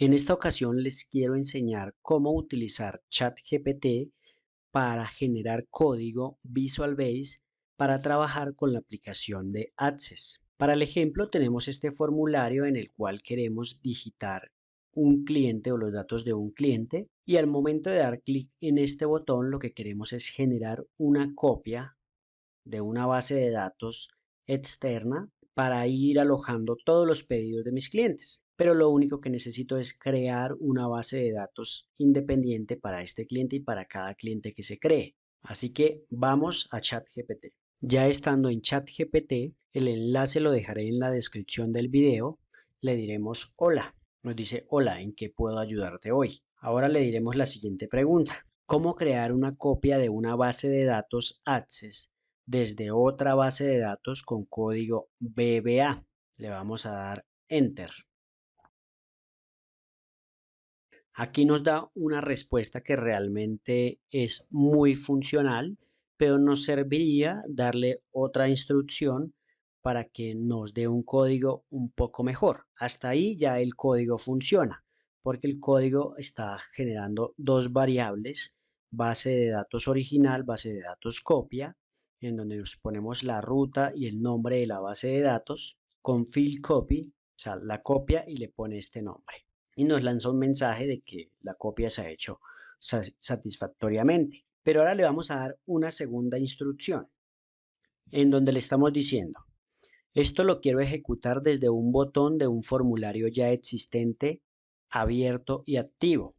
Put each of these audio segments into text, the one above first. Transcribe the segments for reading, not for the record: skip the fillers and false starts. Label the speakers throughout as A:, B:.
A: En esta ocasión les quiero enseñar cómo utilizar ChatGPT para generar código Visual Basic para trabajar con la aplicación de Access. Para el ejemplo tenemos este formulario en el cual queremos digitar un cliente o los datos de un cliente y al momento de dar clic en este botón lo que queremos es generar una copia de una base de datos externa para ir alojando todos los pedidos de mis clientes. Pero lo único que necesito es crear una base de datos independiente para este cliente y para cada cliente que se cree. Así que vamos a ChatGPT. Ya estando en ChatGPT, el enlace lo dejaré en la descripción del video. Le diremos hola. Nos dice hola, ¿en qué puedo ayudarte hoy? Ahora le diremos la siguiente pregunta. ¿Cómo crear una copia de una base de datos Access desde otra base de datos con código VBA? Le vamos a dar Enter. Aquí nos da una respuesta que realmente es muy funcional, pero nos serviría darle otra instrucción para que nos dé un código un poco mejor. Hasta ahí ya el código funciona, porque el código está generando dos variables, base de datos original, base de datos copia, en donde nos ponemos la ruta y el nombre de la base de datos, con field copy, o sea, la copia y le pone este nombre y nos lanza un mensaje de que la copia se ha hecho satisfactoriamente. Pero ahora le vamos a dar una segunda instrucción en donde le estamos diciendo, esto lo quiero ejecutar desde un botón de un formulario ya existente, abierto y activo.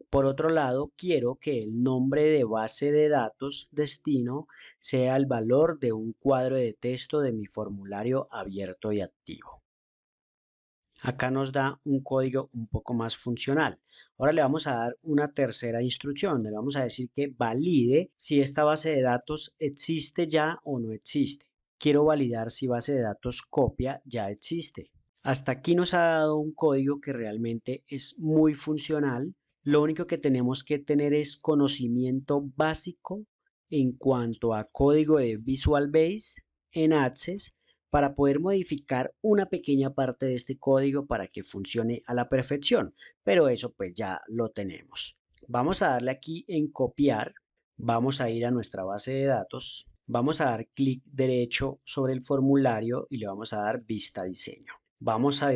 A: Por otro lado, quiero que el nombre de base de datos destino sea el valor de un cuadro de texto de mi formulario abierto y activo. Acá nos da un código un poco más funcional. Ahora le vamos a dar una tercera instrucción. Le vamos a decir que valide si esta base de datos existe ya o no existe. Quiero validar si base de datos copia ya existe. Hasta aquí nos ha dado un código que realmente es muy funcional. Lo único que tenemos que tener es conocimiento básico en cuanto a código de Visual Basic en Access para poder modificar una pequeña parte de este código para que funcione a la perfección, pero eso pues ya lo tenemos. Vamos a darle aquí en copiar, vamos a ir a nuestra base de datos, vamos a dar clic derecho sobre el formulario y le vamos a dar vista diseño. Vamos a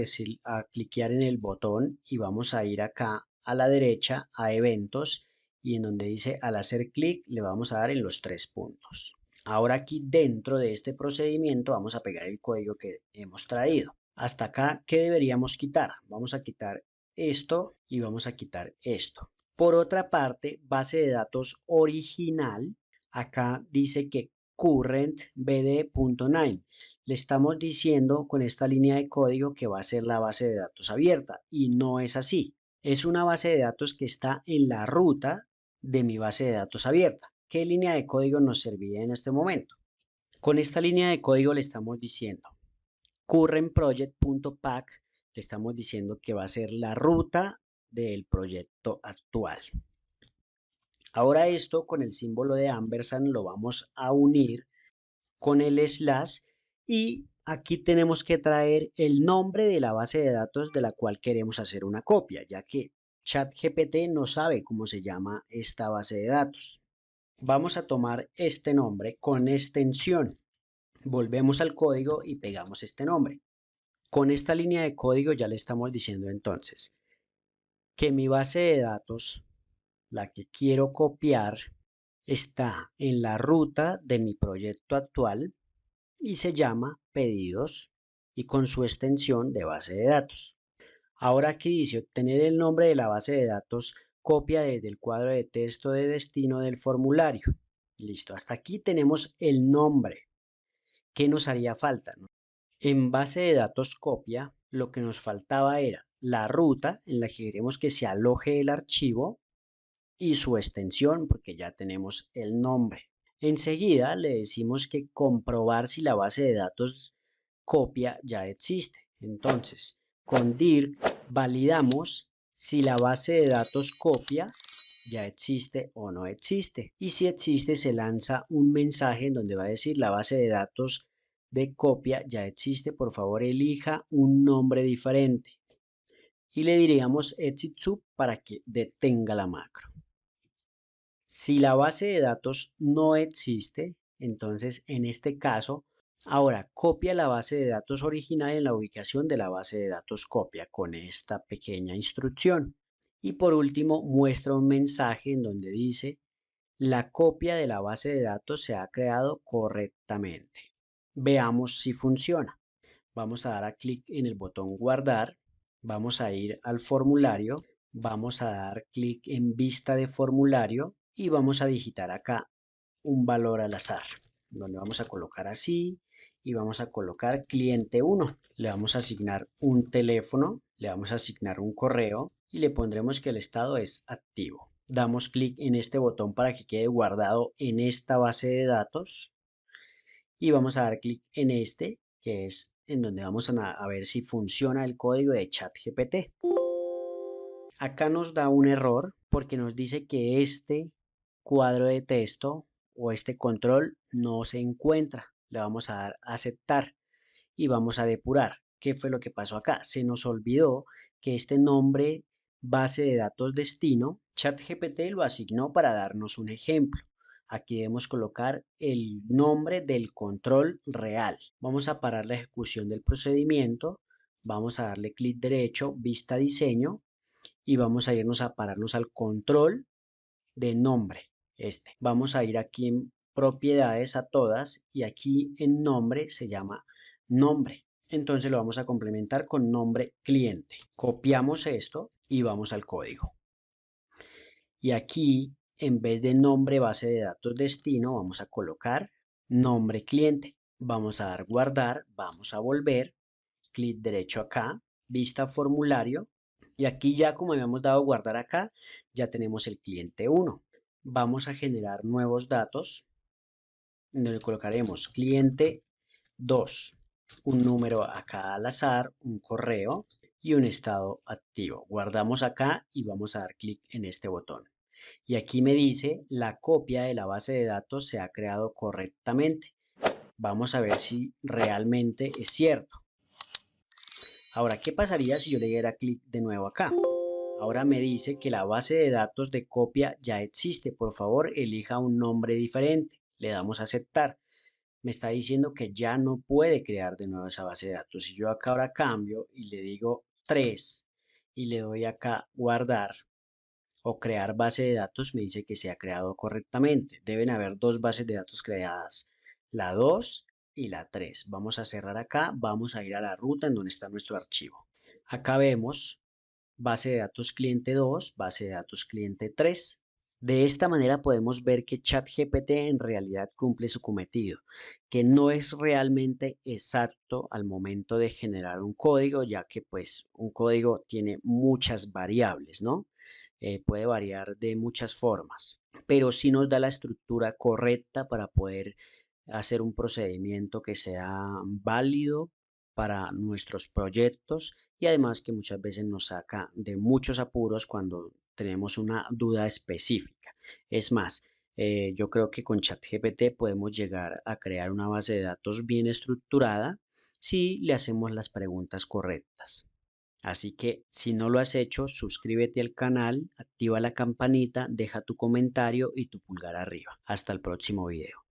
A: cliquear en el botón y vamos a ir acá a la derecha a eventos y en donde dice al hacer clic le vamos a dar en los 3 puntos. Ahora aquí dentro de este procedimiento vamos a pegar el código que hemos traído. Hasta acá, ¿qué deberíamos quitar? Vamos a quitar esto y vamos a quitar esto. Por otra parte, base de datos original, acá dice que currentbd.9. Le estamos diciendo con esta línea de código que va a ser la base de datos abierta y no es así. Es una base de datos que está en la ruta de mi base de datos abierta. ¿Qué línea de código nos serviría en este momento? Con esta línea de código le estamos diciendo currentproject.pack, le estamos diciendo que va a ser la ruta del proyecto actual. Ahora esto con el símbolo de ampersand lo vamos a unir con el slash y aquí tenemos que traer el nombre de la base de datos de la cual queremos hacer una copia, ya que ChatGPT no sabe cómo se llama esta base de datos. Vamos a tomar este nombre con extensión. Volvemos al código y pegamos este nombre. Con esta línea de código ya le estamos diciendo entonces que mi base de datos, la que quiero copiar, está en la ruta de mi proyecto actual y se llama pedidos y con su extensión de base de datos. Ahora aquí dice obtener el nombre de la base de datos, copia desde el cuadro de texto de destino del formulario. Listo, hasta aquí tenemos el nombre. ¿Qué nos haría falta? En base de datos copia, lo que nos faltaba era la ruta en la que queremos que se aloje el archivo y su extensión, porque ya tenemos el nombre. Enseguida le decimos que comprobar si la base de datos copia ya existe. Entonces, con dir validamos si la base de datos copia ya existe o no existe. Y si existe, se lanza un mensaje en donde va a decir la base de datos de copia ya existe, por favor elija un nombre diferente. y le diríamos exit sub para que detenga la macro. Si la base de datos no existe, entonces en este caso, ahora copia la base de datos original en la ubicación de la base de datos copia con esta pequeña instrucción. Y por último, muestra un mensaje en donde dice: la copia de la base de datos se ha creado correctamente. Veamos si funciona. Vamos a dar a clic en el botón guardar, vamos a ir al formulario, vamos a dar clic en vista de formulario y vamos a digitar acá un valor al azar, donde vamos a colocar así y vamos a colocar cliente 1. Le vamos a asignar un teléfono, le vamos a asignar un correo y le pondremos que el estado es activo. Damos clic en este botón para que quede guardado en esta base de datos y vamos a dar clic en este, que es en donde vamos a ver si funciona el código de ChatGPT. Acá nos da un error porque nos dice que este cuadro de texto o este control no se encuentra. Le vamos a dar a aceptar y vamos a depurar. ¿Qué fue lo que pasó acá? Se nos olvidó que este nombre base de datos destino, ChatGPT lo asignó para darnos un ejemplo. Aquí debemos colocar el nombre del control real. Vamos a parar la ejecución del procedimiento. Vamos a darle clic derecho, vista diseño y vamos a irnos a pararnos al control de nombre. Vamos a ir aquí en propiedades a todas y aquí en nombre se llama nombre. Entonces lo vamos a complementar con nombre cliente. Copiamos esto y vamos al código. Y aquí, en vez de nombre base de datos destino, vamos a colocar nombre cliente. Vamos a dar guardar, vamos a volver, clic derecho acá, vista formulario. Y aquí ya como habíamos dado guardar acá, ya tenemos el cliente 1. Vamos a generar nuevos datos, donde colocaremos cliente 2, un número acá al azar, un correo y un estado activo. Guardamos acá y vamos a dar clic en este botón. Y aquí me dice la copia de la base de datos se ha creado correctamente. Vamos a ver si realmente es cierto. Ahora, ¿qué pasaría si yo le diera clic de nuevo acá? Ahora me dice que la base de datos de copia ya existe. Por favor, elija un nombre diferente. Le damos a aceptar. Me está diciendo que ya no puede crear de nuevo esa base de datos. Si yo acá ahora cambio y le digo 3 y le doy acá guardar o crear base de datos, me dice que se ha creado correctamente. Deben haber dos bases de datos creadas, la 2 y la 3. Vamos a cerrar acá, vamos a ir a la ruta en donde está nuestro archivo. Acá vemos base de datos cliente 2, base de datos cliente 3. De esta manera podemos ver que ChatGPT en realidad cumple su cometido, que no es realmente exacto al momento de generar un código, ya que pues un código tiene muchas variables, ¿no? Puede variar de muchas formas, pero sí nos da la estructura correcta para poder hacer un procedimiento que sea válido para nuestros proyectos y además que muchas veces nos saca de muchos apuros cuando tenemos una duda específica. Es más, yo creo que con ChatGPT podemos llegar a crear una base de datos bien estructurada si le hacemos las preguntas correctas. Así que si no lo has hecho, suscríbete al canal, activa la campanita, deja tu comentario y tu pulgar arriba. Hasta el próximo video.